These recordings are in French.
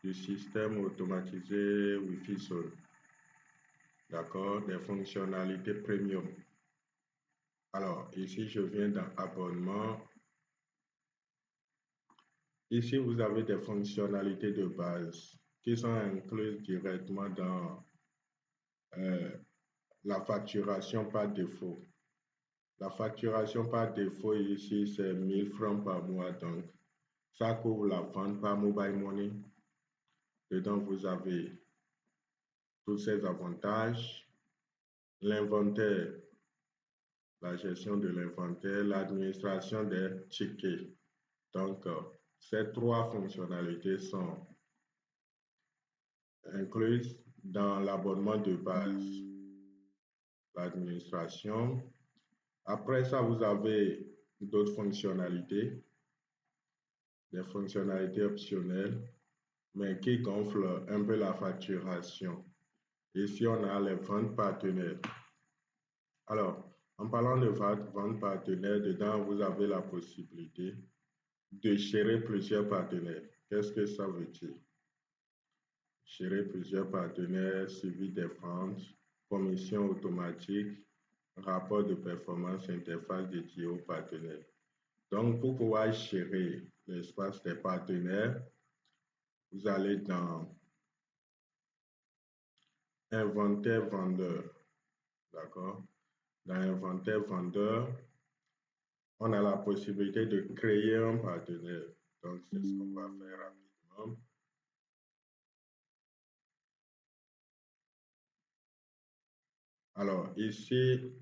du système automatisé Wi-Fi Zone. D'accord, des fonctionnalités premium. Alors, ici, je viens dans Abonnement. Ici, vous avez des fonctionnalités de base qui sont incluses directement dans la facturation par défaut. La facturation par défaut ici, c'est 1000 francs par mois. Donc, ça couvre la vente par mobile money. Dedans, vous avez tous ces avantages. L'inventaire, la gestion de l'inventaire, l'administration des tickets. Donc, ces trois fonctionnalités sont incluses dans l'abonnement de base. L'administration. Après ça, vous avez d'autres fonctionnalités, des fonctionnalités optionnelles, mais qui gonflent un peu la facturation. Ici, on a les ventes partenaires. Alors, en parlant de vente partenaire, dedans, vous avez la possibilité de gérer plusieurs partenaires. Qu'est-ce que ça veut dire? Gérer plusieurs partenaires, suivi des ventes, commission automatique, rapport de performance, interface dédiée aux partenaires. Donc, pour pouvoir gérer l'espace des partenaires, vous allez dans Inventaire vendeur. D'accord? Dans Inventaire vendeur, on a la possibilité de créer un partenaire. Donc, c'est ce qu'on va faire rapidement. Alors, ici,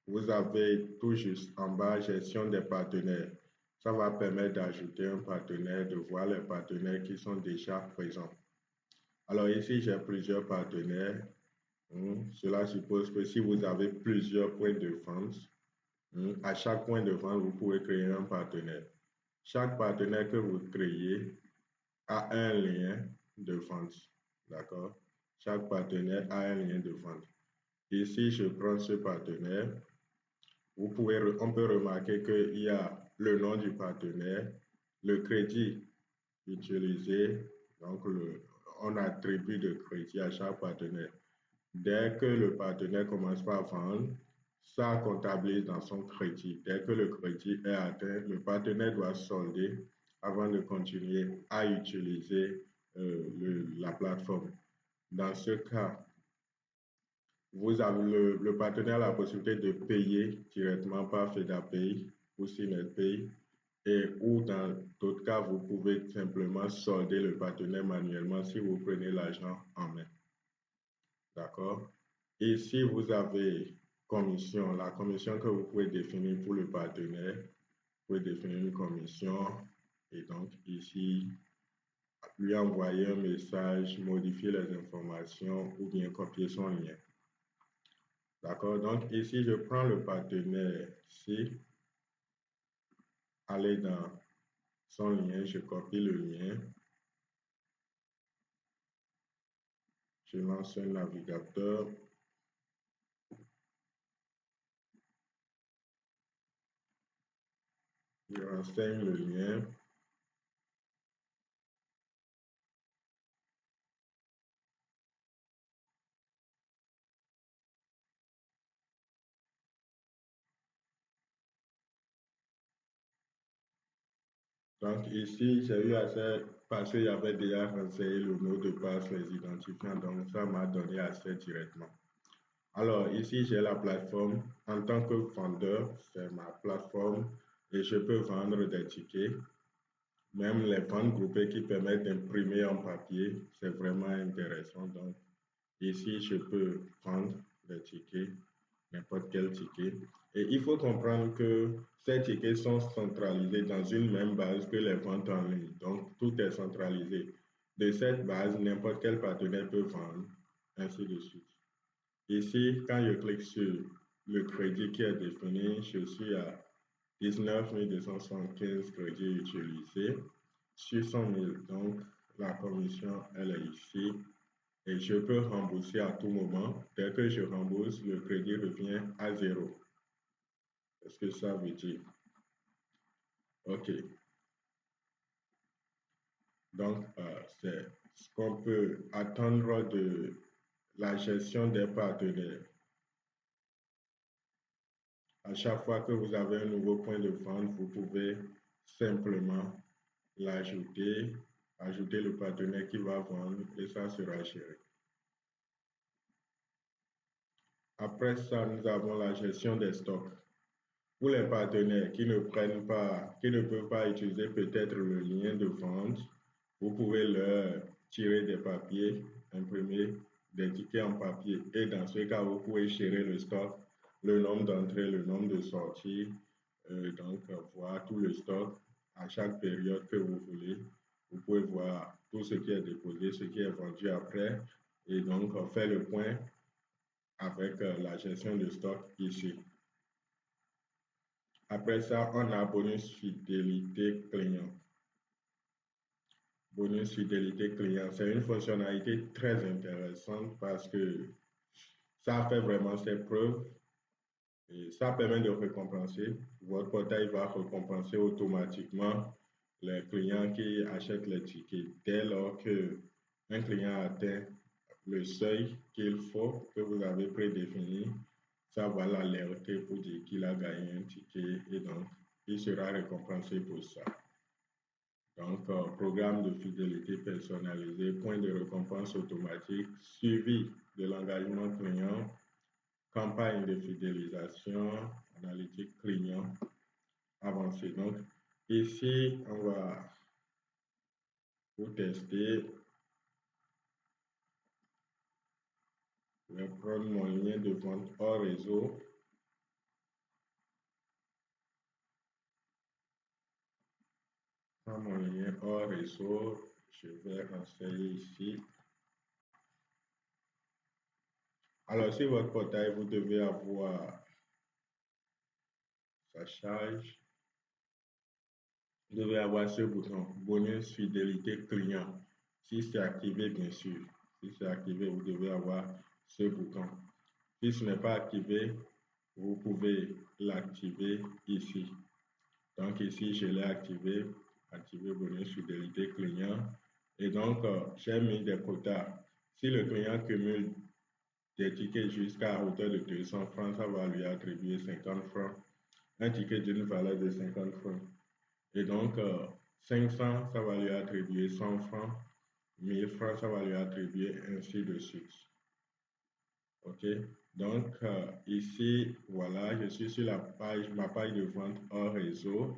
vous avez tout juste en bas gestion des partenaires. Ça va permettre d'ajouter un partenaire, de voir les partenaires qui sont déjà présents. Alors ici, j'ai plusieurs partenaires. Cela suppose que si vous avez plusieurs points de vente, à chaque point de vente, vous pouvez créer un partenaire. Chaque partenaire que vous créez a un lien de vente. D'accord? Chaque partenaire a un lien de vente. Ici, je prends ce partenaire. On peut remarquer qu'il y a le nom du partenaire, le crédit utilisé, donc on attribue de crédit à chaque partenaire. Dès que le partenaire commence par vendre, ça comptabilise dans son crédit. Dès que le crédit est atteint, le partenaire doit solder avant de continuer à utiliser la plateforme. Dans ce cas, vous avez le partenaire a la possibilité de payer directement par FEDAPay ou SINETPay ou dans d'autres cas, vous pouvez simplement solder le partenaire manuellement si vous prenez l'argent en main. D'accord? Ici, vous avez commission, la commission que vous pouvez définir pour le partenaire. Vous pouvez définir une commission et donc ici, lui envoyer un message, modifier les informations ou bien copier son lien. D'accord? Donc ici, je prends le partenaire C, aller dans son lien, je copie le lien, je lance un navigateur, je renseigne le lien, donc ici, j'ai eu accès parce qu'il y avait déjà renseigné le mot de passe, les identifiants, donc ça m'a donné accès directement. Alors ici, j'ai la plateforme. En tant que vendeur, c'est ma plateforme et je peux vendre des tickets. Même les ventes groupées qui permettent d'imprimer en papier, c'est vraiment intéressant. Donc ici, je peux vendre des tickets, n'importe quel ticket. Et il faut comprendre que ces tickets sont centralisés dans une même base que les ventes en ligne. Donc, tout est centralisé. De cette base, n'importe quel partenaire peut vendre, ainsi de suite. Ici, quand je clique sur le crédit qui est défini, je suis à 19 275 crédits utilisés sur 100 000. Donc, la commission, elle est ici. Et je peux rembourser à tout moment. Dès que je rembourse, le crédit revient à zéro. Qu'est-ce que ça veut dire? OK. Donc, c'est ce qu'on peut attendre de la gestion des partenaires. À chaque fois que vous avez un nouveau point de vente, vous pouvez simplement l'ajouter, ajouter le partenaire qui va vendre et ça sera géré. Après ça, nous avons la gestion des stocks. Pour les partenaires qui ne prennent pas, qui ne peuvent pas utiliser peut-être le lien de vente, vous pouvez leur tirer des papiers, imprimer des tickets en papier. Et dans ce cas, vous pouvez gérer le stock, le nombre d'entrées, le nombre de sorties, donc voir tout le stock à chaque période que vous voulez. Vous pouvez voir tout ce qui est déposé, ce qui est vendu après, et donc faire le point avec la gestion de stock ici. Après ça, on a bonus fidélité client. Bonus fidélité client, c'est une fonctionnalité très intéressante parce que ça fait vraiment ses preuves et ça permet de récompenser. Votre portail va récompenser automatiquement les clients qui achètent les tickets. Dès lors qu'un client atteint le seuil qu'il faut, que vous avez prédéfini, ça va l'alerter pour dire qu'il a gagné un ticket et donc il sera récompensé pour ça. Donc, programme de fidélité personnalisé, point de récompense automatique, suivi de l'engagement client, campagne de fidélisation, analytique client avancée. Donc, ici, on va vous tester. Je vais prendre mon lien de vente hors réseau. Dans mon lien hors réseau, je vais renseigner ici. Alors, sur votre portail, vous devez avoir sa charge. Vous devez avoir ce bouton bonus fidélité client. Si c'est activé, bien sûr. Si c'est activé, vous devez avoir ce bouton. Si ce n'est pas activé, vous pouvez l'activer ici. Donc ici, je l'ai activé, activer bonus fidélité client. Et donc, j'ai mis des quotas. Si le client cumule des tickets jusqu'à hauteur de 200 francs, ça va lui attribuer 50 francs. Un ticket d'une valeur de 50 francs. Et donc, 500, ça va lui attribuer 100 francs. 1000 francs, ça va lui attribuer ainsi de suite. OK? Donc, ici, voilà, je suis sur la page, ma page de vente hors réseau.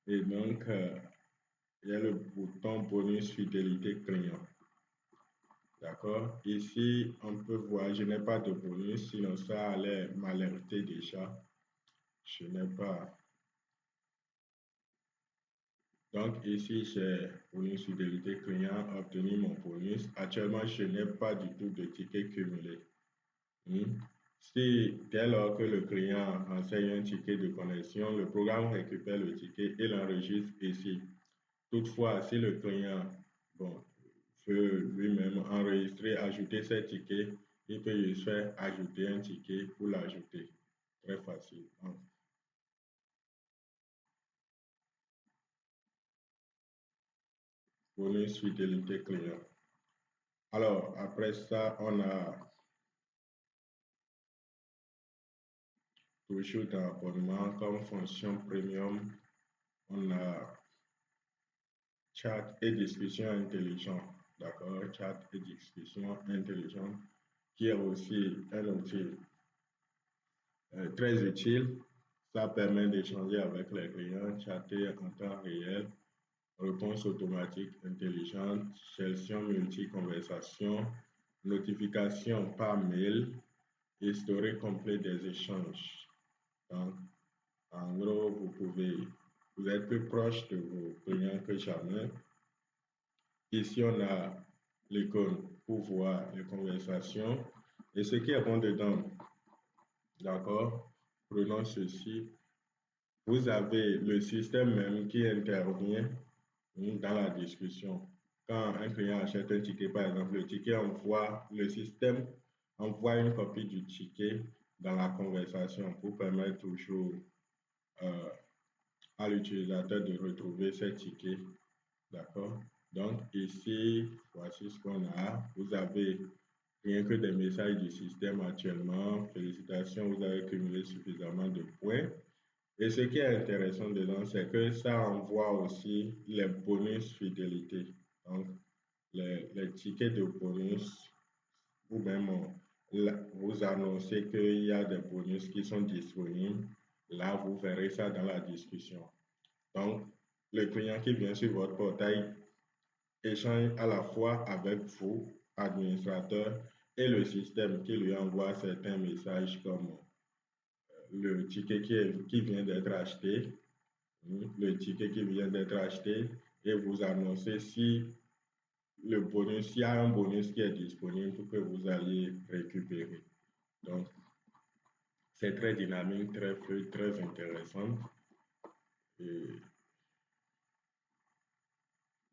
Et donc, il y a le bouton bonus fidélité client. D'accord? Ici, on peut voir, je n'ai pas de bonus, sinon ça allait m'alerter déjà. Je n'ai pas. Donc ici, j'ai bonus fidélité client, obtenu mon bonus. Actuellement, je n'ai pas du tout de ticket cumulé. Si dès lors que le client enseigne un ticket de connexion, le programme récupère le ticket et l'enregistre ici. Toutefois, si le client veut lui-même enregistrer, ajouter ses tickets, il peut juste faire ajouter un ticket pour l'ajouter. Très facile. Bonus fidélité client. Alors, après ça, on a toujours dans l'abonnement comme fonction premium, on a chat et discussion intelligente. D'accord? Chat et discussion intelligente, qui est aussi un outil très utile. Ça permet d'échanger avec les clients, chatter en temps réel, réponse automatique intelligente, gestion multi-conversation, notification par mail, historique complet des échanges. Donc, en gros, vous êtes plus proche de vos clients que jamais. Ici, on a l'icône pour voir les conversations et ce qui est bon dedans. D'accord? Prenons ceci. Vous avez le système même qui intervient dans la discussion. Quand un client achète un ticket, par exemple, le système envoie une copie du ticket dans la conversation pour permettre toujours à l'utilisateur de retrouver ses tickets. D'accord? Donc ici, voici ce qu'on a. Vous avez rien que des messages du système actuellement. Félicitations, vous avez cumulé suffisamment de points. Et ce qui est intéressant dedans, c'est que ça envoie aussi les bonus fidélité. Donc, les tickets de bonus, ou même vous annoncez qu'il y a des bonus qui sont disponibles. Là, vous verrez ça dans la discussion. Donc, le client qui vient sur votre portail échange à la fois avec vous, administrateur, et le système qui lui envoie certains messages comme le ticket qui vient d'être acheté, le ticket qui vient d'être acheté, et vous annoncez si le bonus, s'il y a un bonus qui est disponible pour que vous alliez récupérer. Donc, c'est très dynamique, très fluide, très intéressant. Et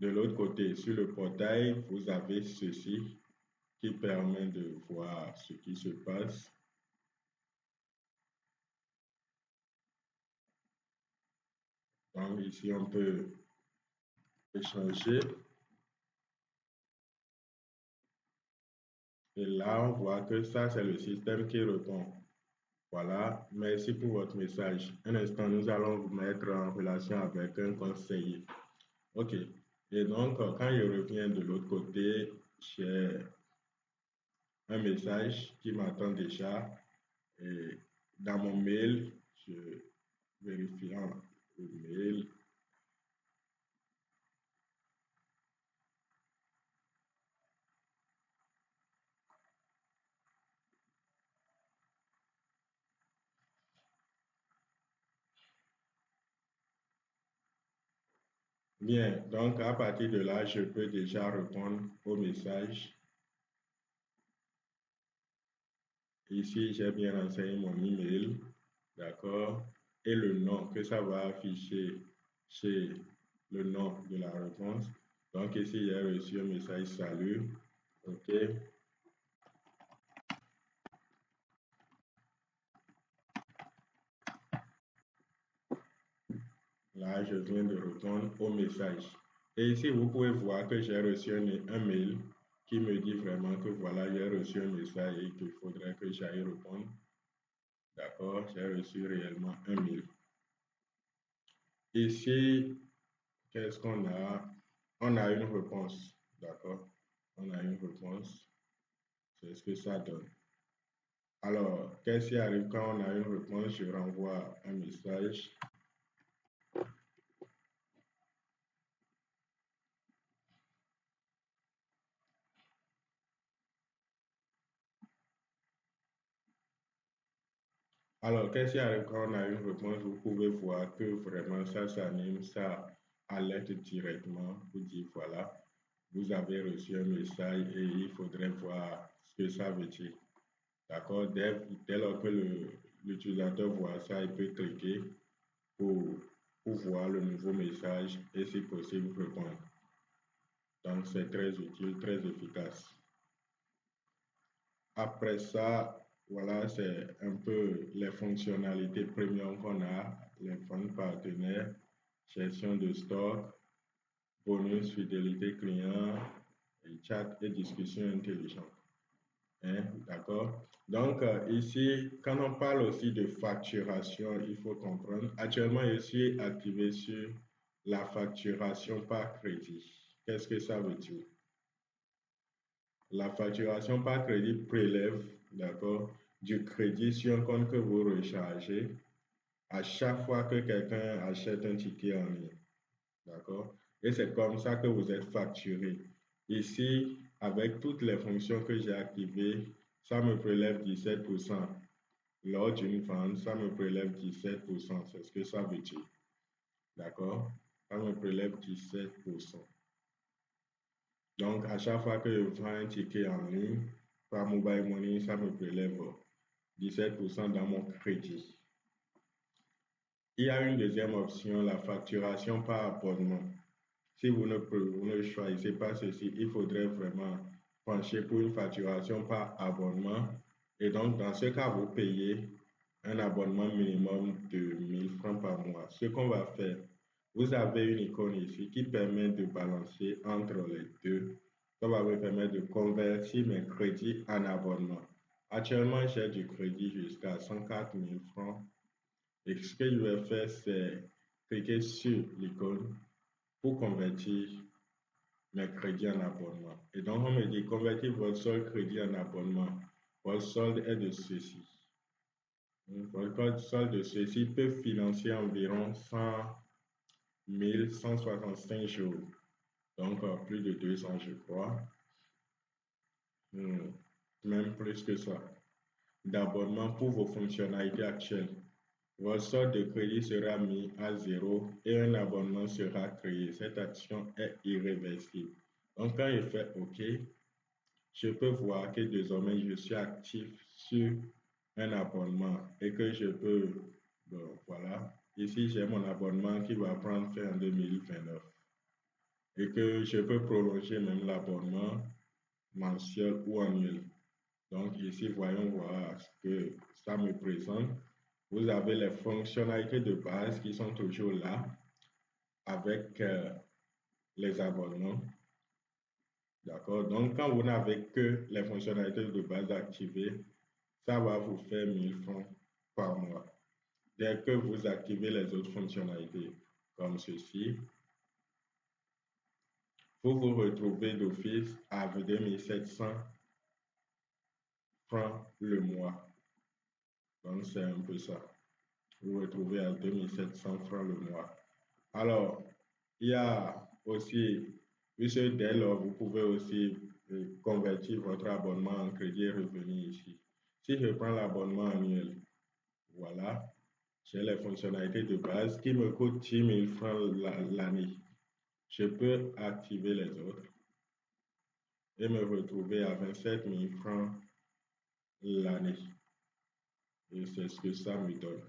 de l'autre côté, sur le portail, vous avez ceci qui permet de voir ce qui se passe. Donc ici, on peut échanger. Et là, on voit que ça, c'est le système qui répond. Voilà, merci pour votre message. Un instant, nous allons vous mettre en relation avec un conseiller. OK. Et donc, quand je reviens de l'autre côté, j'ai un message qui m'attend déjà. Et dans mon mail, je vérifie le mail. Bien, donc à partir de là, je peux déjà répondre au message. Ici, j'ai bien renseigné mon email, d'accord, et le nom que ça va afficher, c'est le nom de la réponse. Donc ici, j'ai reçu un message salut, OK. Là, je viens de répondre au message. Et ici, vous pouvez voir que j'ai reçu un mail qui me dit vraiment que voilà, j'ai reçu un message et qu'il faudrait que j'aille répondre. D'accord, j'ai reçu réellement un mail. Ici, qu'est-ce qu'on a? On a une réponse, d'accord? On a une réponse. C'est ce que ça donne. Alors, qu'est-ce qui arrive quand on a une réponse? Je renvoie un message. Alors, qu'est-ce qui arrive quand on a une réponse? Vous pouvez voir que vraiment ça s'anime, ça alerte directement pour dire voilà, vous avez reçu un message et il faudrait voir ce que ça veut dire. D'accord? Dès lors que l'utilisateur voit ça, il peut cliquer pour voir le nouveau message et si possible répondre. Donc, c'est très utile, très efficace. Après ça, voilà, c'est un peu les fonctionnalités premium qu'on a, les fonds partenaires, gestion de stock, bonus, fidélité client, et chat et discussion intelligente. Hein, d'accord? Donc, ici, quand on parle aussi de facturation, il faut comprendre. Actuellement, je suis activé sur la facturation par crédit. Qu'est-ce que ça veut dire? La facturation par crédit prélève, d'accord, du crédit sur un compte que vous rechargez à chaque fois que quelqu'un achète un ticket en ligne. D'accord? Et c'est comme ça que vous êtes facturé. Ici, avec toutes les fonctions que j'ai activées, ça me prélève 17%. Lors d'une vente, ça me prélève 17%. C'est ce que ça veut dire. D'accord? Ça me prélève 17%. Donc, à chaque fois que je vends un ticket en ligne, par mobile money, ça me prélève 17% dans mon crédit. Il y a une deuxième option, la facturation par abonnement. Si vous ne choisissez pas ceci, il faudrait vraiment pencher pour une facturation par abonnement. Et donc, dans ce cas, vous payez un abonnement minimum de 1000 francs par mois. Ce qu'on va faire, vous avez une icône ici qui permet de balancer entre les deux. Ça va me permettre de convertir mes crédits en abonnement. Actuellement, j'ai du crédit jusqu'à 104 000 francs. Et ce que je vais faire, c'est cliquer sur l'icône pour convertir mes crédits en abonnement. Et donc, on me dit convertir votre solde crédit en abonnement. Votre solde est de ceci. Votre solde de ceci peut financer environ 165 jours. Donc, plus de 200, je crois. Même plus que ça. D'abonnement pour vos fonctionnalités actuelles. Votre solde de crédit sera mis à 0 et un abonnement sera créé. Cette action est irréversible. Donc, quand je fais OK, je peux voir que désormais je suis actif sur un abonnement et que je peux, bon, voilà, ici j'ai mon abonnement qui va prendre fin en 2029 et que je peux prolonger même l'abonnement mensuel ou annuel. Donc ici, voyons voir ce que ça me présente. Vous avez les fonctionnalités de base qui sont toujours là avec les abonnements. D'accord? Donc, quand vous n'avez que les fonctionnalités de base activées, ça va vous faire 1000 francs par mois. Dès que vous activez les autres fonctionnalités, comme ceci, vous vous retrouvez d'office à 2700 francs le mois. Donc, c'est un peu ça. Vous vous retrouvez à 2700 francs le mois. Alors, il y a aussi, puisque dès lors, vous pouvez aussi convertir votre abonnement en crédit et revenu ici. Si je prends l'abonnement annuel, voilà, j'ai les fonctionnalités de base qui me coûtent 10 000 francs l'année. Je peux activer les autres et me retrouver à 27 000 francs l'année. Et c'est ce que ça me donne.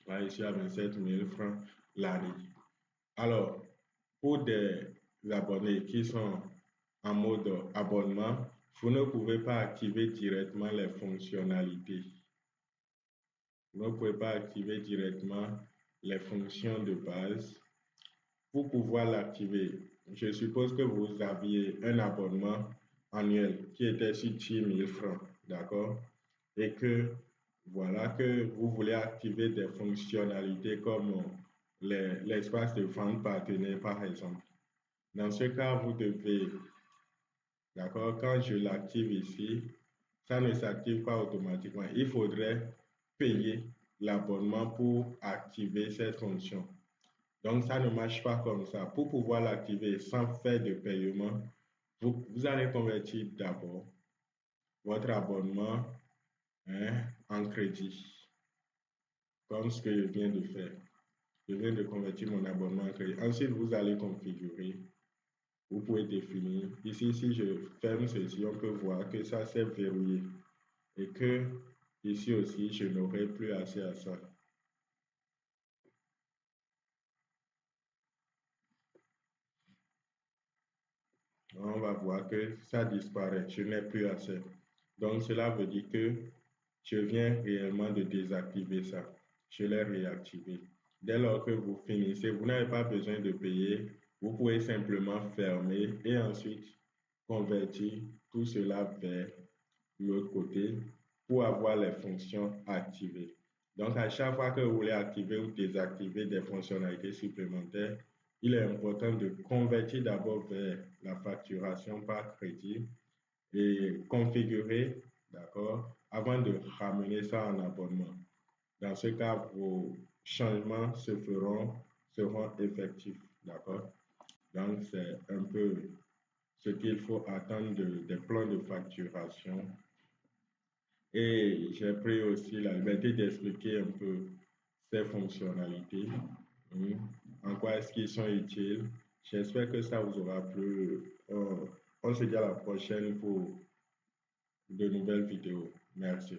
Là, ici à 27 000 francs l'année. Alors, pour des abonnés qui sont en mode abonnement, vous ne pouvez pas activer directement les fonctionnalités. Vous ne pouvez pas activer directement les fonctions de base. Pour pouvoir l'activer, je suppose que vous aviez un abonnement annuel qui était sur 10 000 francs, d'accord? Et que voilà que vous voulez activer des fonctionnalités comme l'espace de vente partenaire, par exemple. Dans ce cas, vous devez, d'accord, quand je l'active ici, ça ne s'active pas automatiquement. Il faudrait payer l'abonnement pour activer cette fonction. Donc, ça ne marche pas comme ça. Pour pouvoir l'activer sans faire de paiement, vous allez convertir d'abord votre abonnement en crédit, comme ce que je viens de faire. Je viens de convertir mon abonnement en crédit. Ensuite, vous allez configurer. Vous pouvez définir. Ici, si je ferme ceci, on peut voir que ça s'est verrouillé. Et que ici aussi, je n'aurai plus accès à ça. On va voir que ça disparaît. Je n'ai plus accès. Donc, cela veut dire que je viens réellement de désactiver ça. Je l'ai réactivé. Dès lors que vous finissez, vous n'avez pas besoin de payer. Vous pouvez simplement fermer et ensuite convertir tout cela vers l'autre côté pour avoir les fonctions activées. Donc, à chaque fois que vous voulez activer ou désactiver des fonctionnalités supplémentaires, il est important de convertir d'abord vers la facturation par crédit et configurer, d'accord, avant de ramener ça en abonnement. Dans ce cas, vos changements seront effectifs, d'accord? Donc, c'est un peu ce qu'il faut attendre des plans de facturation. Et j'ai pris aussi la liberté d'expliquer un peu ces fonctionnalités, en quoi est-ce qu'ils sont utiles. J'espère que ça vous aura plu. On se dit à la prochaine pour de nouvelles vidéos. Merci.